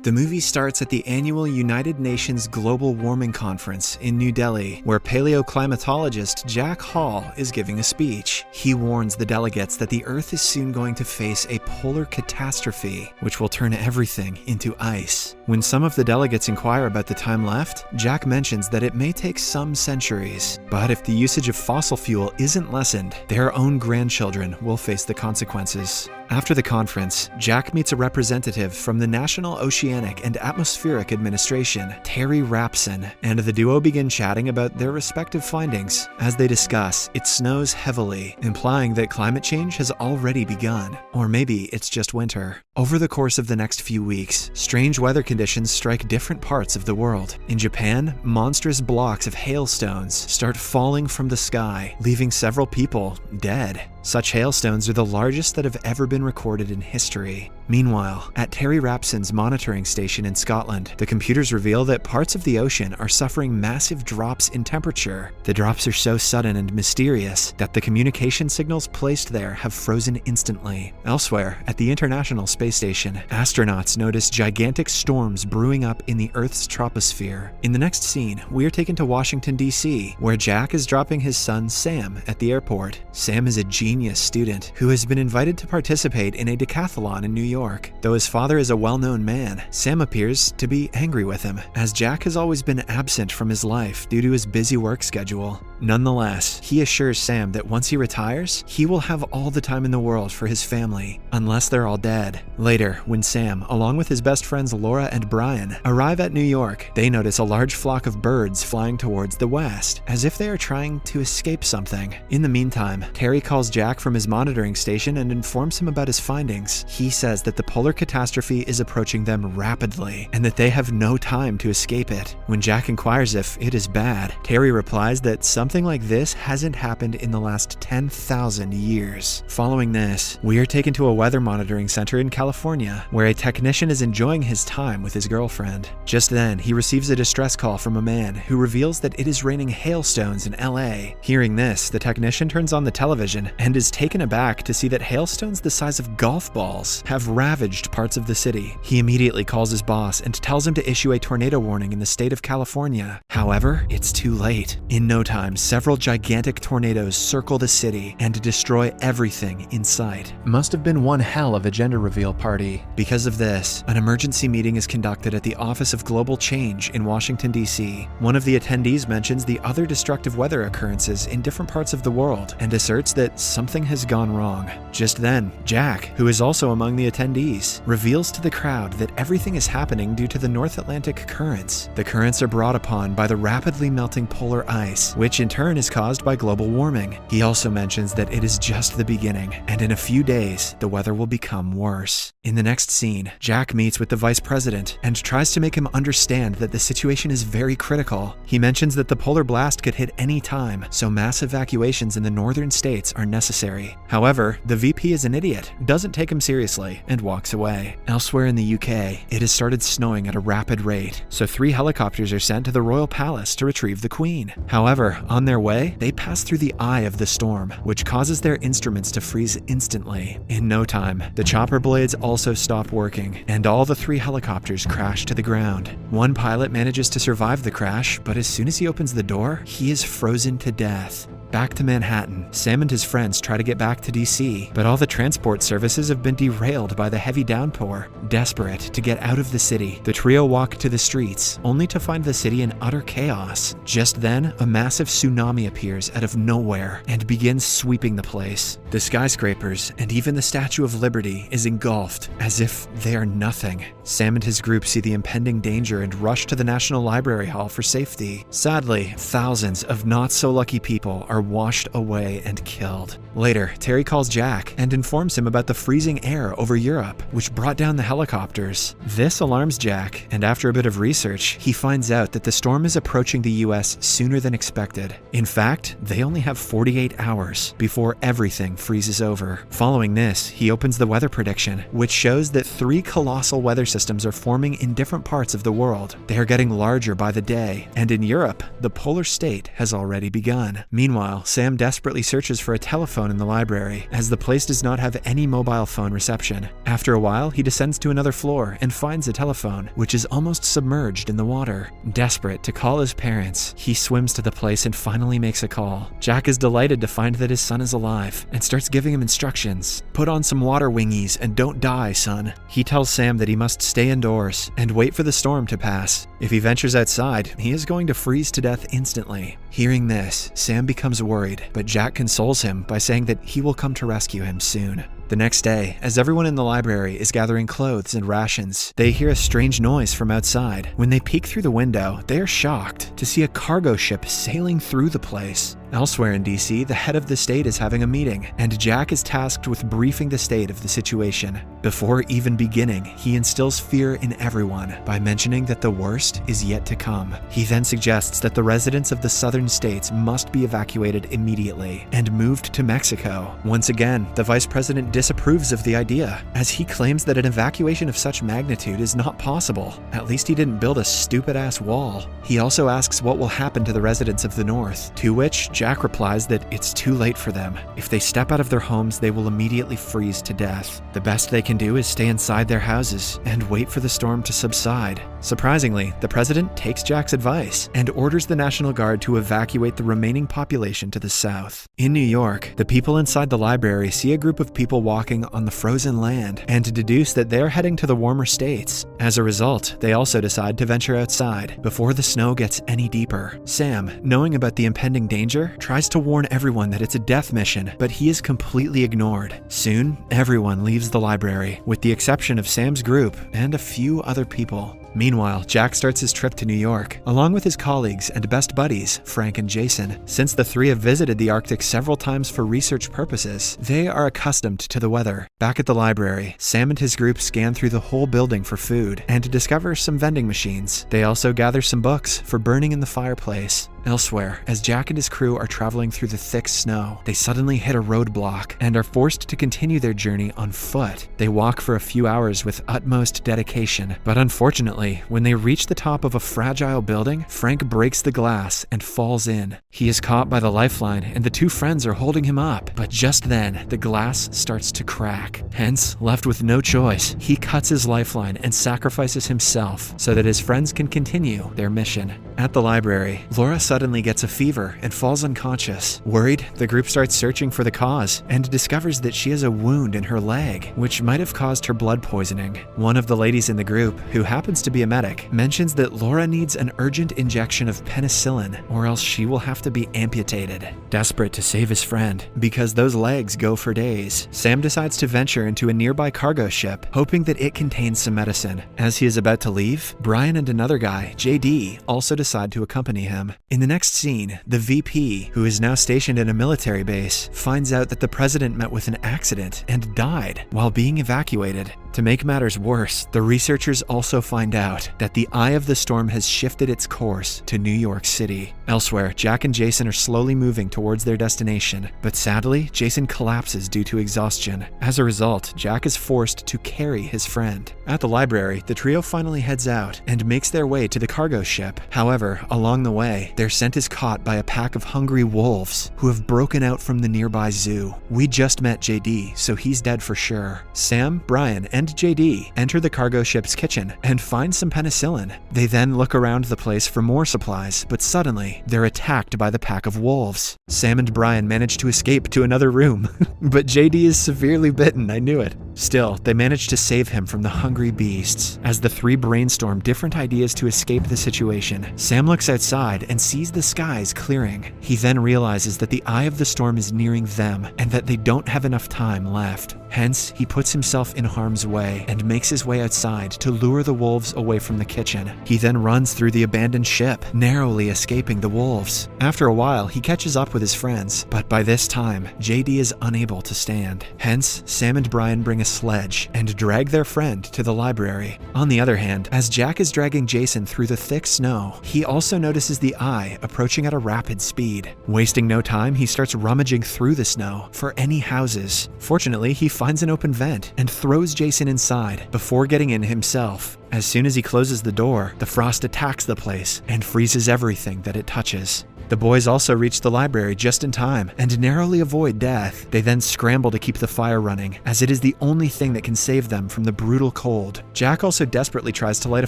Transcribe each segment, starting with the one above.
The movie starts at the annual United Nations Global Warming Conference in New Delhi, where paleoclimatologist Jack Hall is giving a speech. He warns the delegates that the Earth is soon going to face a polar catastrophe, which will turn everything into ice. When some of the delegates inquire about the time left, Jack mentions that it may take some centuries, but if the usage of fossil fuel isn't lessened, their own grandchildren will face the consequences. After the conference, Jack meets a representative from the National Oceanic and Atmospheric Administration, Terry Rapson, and the duo begin chatting about their respective findings. As they discuss, it snows heavily, implying that climate change has already begun. Or maybe it's just winter. Over the course of the next few weeks, strange weather conditions strike different parts of the world. In Japan, monstrous blocks of hailstones start falling from the sky, leaving several people dead. Such hailstones are the largest that have ever been recorded in history. Meanwhile, at Terry Rapson's monitoring station in Scotland, the computers reveal that parts of the ocean are suffering massive drops in temperature. The drops are so sudden and mysterious that the communication signals placed there have frozen instantly. Elsewhere, at the International Space Station, astronauts notice gigantic storms brewing up in the Earth's troposphere. In the next scene, we are taken to Washington, D.C., where Jack is dropping his son Sam at the airport. Sam is a genius student who has been invited to participate in a decathlon in New York. Though his father is a well-known man, Sam appears to be angry with him, as Jack has always been absent from his life due to his busy work schedule. Nonetheless, he assures Sam that once he retires, he will have all the time in the world for his family, unless they're all dead. Later, when Sam, along with his best friends Laura and Brian, arrive at New York, they notice a large flock of birds flying towards the west, as if they are trying to escape something. In the meantime, Terry calls Jack from his monitoring station and informs him about his findings. He says that the polar catastrophe is approaching them rapidly, and that they have no time to escape it. When Jack inquires if it is bad, Terry replies that something like this hasn't happened in the last 10,000 years. Following this, we are taken to a weather monitoring center in California, where a technician is enjoying his time with his girlfriend. Just then, he receives a distress call from a man who reveals that it is raining hailstones in LA. Hearing this, the technician turns on the television and is taken aback to see that hailstones the size of golf balls have ravaged parts of the city. He immediately calls his boss and tells him to issue a tornado warning in the state of California. However, it's too late. In no time, several gigantic tornadoes circle the city and destroy everything in sight. Must have been one hell of a gender reveal party. Because of this, an emergency meeting is conducted at the Office of Global Change in Washington, D.C. One of the attendees mentions the other destructive weather occurrences in different parts of the world and asserts that something has gone wrong. Just then, Jack, who is also among the attendees, reveals to the crowd that everything is happening due to the North Atlantic currents. The currents are brought upon by the rapidly melting polar ice, which in turn is caused by global warming. He also mentions that it is just the beginning, and in a few days, the weather will become worse. In the next scene, Jack meets with the vice president and tries to make him understand that the situation is very critical. He mentions that the polar blast could hit any time, so mass evacuations in the northern states are necessary. However, the VP is an idiot, doesn't take him seriously, and walks away. Elsewhere in the UK, it has started snowing at a rapid rate, so 3 helicopters are sent to the royal palace to retrieve the Queen. However, on their way, they pass through the eye of the storm, which causes their instruments to freeze instantly. In no time, the chopper blades also stop working, and all the 3 helicopters crash to the ground. One pilot manages to survive the crash, but as soon as he opens the door, he is frozen to death. Back to Manhattan, Sam and his friends try to get back to DC, but all the transport services have been derailed by the heavy downpour. Desperate to get out of the city, the trio walk to the streets, only to find the city in utter chaos. Just then, a massive tsunami appears out of nowhere and begins sweeping the place. The skyscrapers and even the Statue of Liberty is engulfed as if they are nothing. Sam and his group see the impending danger and rush to the National Library Hall for safety. Sadly, thousands of not-so-lucky people are washed away and killed. Later, Terry calls Jack and informs him about the freezing air over Europe, which brought down the helicopters. This alarms Jack, and after a bit of research, he finds out that the storm is approaching the US sooner than expected. In fact, they only have 48 hours before everything freezes over. Following this, he opens the weather prediction, which shows that 3 colossal weather systems are forming in different parts of the world. They are getting larger by the day, and in Europe, the polar state has already begun. Meanwhile, Meanwhile, Sam desperately searches for a telephone in the library, as the place does not have any mobile phone reception. After a while, he descends to another floor and finds a telephone, which is almost submerged in the water. Desperate to call his parents, he swims to the place and finally makes a call. Jack is delighted to find that his son is alive and starts giving him instructions. "Put on some water wingies and don't die, son." He tells Sam that he must stay indoors and wait for the storm to pass. If he ventures outside, he is going to freeze to death instantly. Hearing this, Sam becomes worried, but Jack consoles him by saying that he will come to rescue him soon. The next day, as everyone in the library is gathering clothes and rations, they hear a strange noise from outside. When they peek through the window, they are shocked to see a cargo ship sailing through the place. Elsewhere in DC, the head of the state is having a meeting, and Jack is tasked with briefing the state of the situation. Before even beginning, he instills fear in everyone by mentioning that the worst is yet to come. He then suggests that the residents of the southern states must be evacuated immediately and moved to Mexico. Once again, the vice president disapproves of the idea, as he claims that an evacuation of such magnitude is not possible. At least he didn't build a stupid-ass wall. He also asks what will happen to the residents of the north, to which Jack replies that it's too late for them. If they step out of their homes, they will immediately freeze to death. The best they can do is stay inside their houses and wait for the storm to subside. Surprisingly, the president takes Jack's advice and orders the National Guard to evacuate the remaining population to the south. In New York, the people inside the library see a group of people walking on the frozen land and deduce that they're heading to the warmer states. As a result, they also decide to venture outside before the snow gets any deeper. Sam, knowing about the impending danger, tries to warn everyone that it's a death mission, but he is completely ignored. Soon, everyone leaves the library, with the exception of Sam's group and a few other people. Meanwhile, Jack starts his trip to New York, along with his colleagues and best buddies, Frank and Jason. Since the three have visited the Arctic several times for research purposes, they are accustomed to the weather. Back at the library, Sam and his group scan through the whole building for food and discover some vending machines. They also gather some books for burning in the fireplace. Elsewhere, as Jack and his crew are traveling through the thick snow, they suddenly hit a roadblock and are forced to continue their journey on foot. They walk for a few hours with utmost dedication, but unfortunately, when they reach the top of a fragile building, Frank breaks the glass and falls in. He is caught by the lifeline and the two friends are holding him up, but just then, the glass starts to crack. Hence, left with no choice, he cuts his lifeline and sacrifices himself so that his friends can continue their mission. At the library, Laura suddenly gets a fever and falls unconscious. Worried, the group starts searching for the cause and discovers that she has a wound in her leg, which might have caused her blood poisoning. One of the ladies in the group, who happens to be a medic, mentions that Laura needs an urgent injection of penicillin or else she will have to be amputated. Desperate to save his friend, because those legs go for days, Sam decides to venture into a nearby cargo ship, hoping that it contains some medicine. As he is about to leave, Brian and another guy, JD, also decide to accompany him. In the next scene, the VP, who is now stationed at a military base, finds out that the president met with an accident and died while being evacuated. To make matters worse, the researchers also find out that the eye of the storm has shifted its course to New York City. Elsewhere, Jack and Jason are slowly moving towards their destination, but sadly, Jason collapses due to exhaustion. As a result, Jack is forced to carry his friend. At the library, the trio finally heads out and makes their way to the cargo ship. However, along the way, their scent is caught by a pack of hungry wolves who have broken out from the nearby zoo. We just met JD, so he's dead for sure. Sam, Brian, and JD enter the cargo ship's kitchen and find some penicillin. They then look around the place for more supplies, but suddenly, they're attacked by the pack of wolves. Sam and Brian manage to escape to another room, but JD is severely bitten, I knew it. Still, they manage to save him from the hungry beasts. As the three brainstorm different ideas to escape the situation, Sam looks outside and sees the skies clearing. He then realizes that the eye of the storm is nearing them and that they don't have enough time left. Hence, he puts himself in harm's way and makes his way outside to lure the wolves away from the kitchen. He then runs through the abandoned ship, narrowly escaping the wolves. After a while, he catches up with his friends, but by this time, JD is unable to stand. Hence, Sam and Brian bring a sledge and drag their friend to the library. On the other hand, as Jack is dragging Jason through the thick snow, he also notices the eye approaching at a rapid speed. Wasting no time, he starts rummaging through the snow for any houses. Fortunately, he finds an open vent and throws Jason inside before getting in himself. As soon as he closes the door, the frost attacks the place and freezes everything that it touches. The boys also reach the library just in time and narrowly avoid death. They then scramble to keep the fire running, as it is the only thing that can save them from the brutal cold. Jack also desperately tries to light a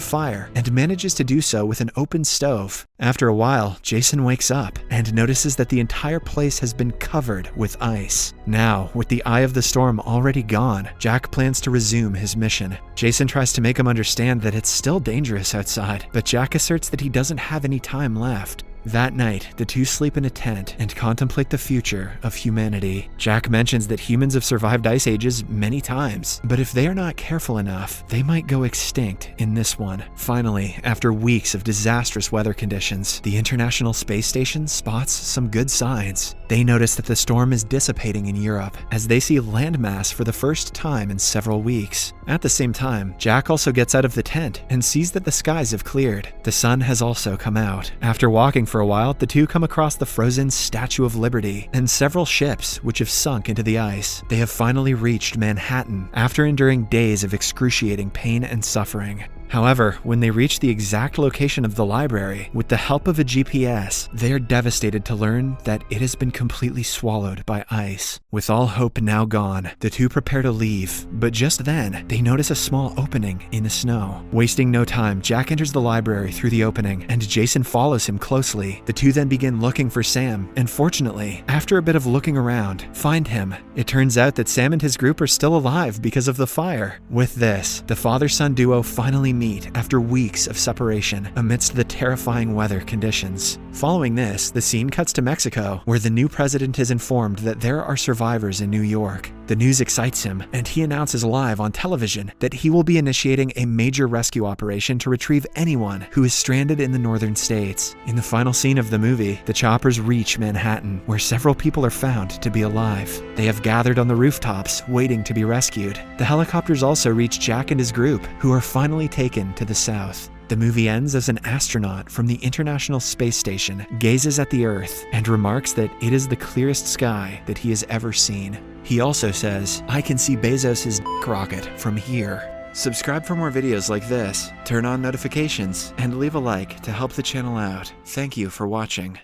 fire and manages to do so with an open stove. After a while, Jason wakes up and notices that the entire place has been covered with ice. Now, with the eye of the storm already gone, Jack plans to resume his mission. Jason tries to make him understand that it's still dangerous outside, but Jack asserts that he doesn't have any time left. That night, the two sleep in a tent and contemplate the future of humanity. Jack mentions that humans have survived ice ages many times, but if they are not careful enough, they might go extinct in this one. Finally, after weeks of disastrous weather conditions, the International Space Station spots some good signs. They notice that the storm is dissipating in Europe, as they see landmass for the first time in several weeks. At the same time, Jack also gets out of the tent and sees that the skies have cleared. The sun has also come out. After walking for a while, the two come across the frozen Statue of Liberty and several ships which have sunk into the ice. They have finally reached Manhattan after enduring days of excruciating pain and suffering. However, when they reach the exact location of the library, with the help of a GPS, they are devastated to learn that it has been completely swallowed by ice. With all hope now gone, the two prepare to leave, but just then, they notice a small opening in the snow. Wasting no time, Jack enters the library through the opening, and Jason follows him closely. The two then begin looking for Sam, and fortunately, after a bit of looking around, find him. It turns out that Sam and his group are still alive because of the fire. With this, the father-son duo finally meet after weeks of separation amidst the terrifying weather conditions. Following this, the scene cuts to Mexico, where the new president is informed that there are survivors in New York. The news excites him, and he announces live on television that he will be initiating a major rescue operation to retrieve anyone who is stranded in the northern states. In the final scene of the movie, the choppers reach Manhattan, where several people are found to be alive. They have gathered on the rooftops, waiting to be rescued. The helicopters also reach Jack and his group, who are finally taken to the south. The movie ends as an astronaut from the International Space Station gazes at the Earth and remarks that it is the clearest sky that he has ever seen. He also says, "I can see Bezos' rocket from here." Subscribe for more videos like this, turn on notifications, and leave a like to help the channel out. Thank you for watching.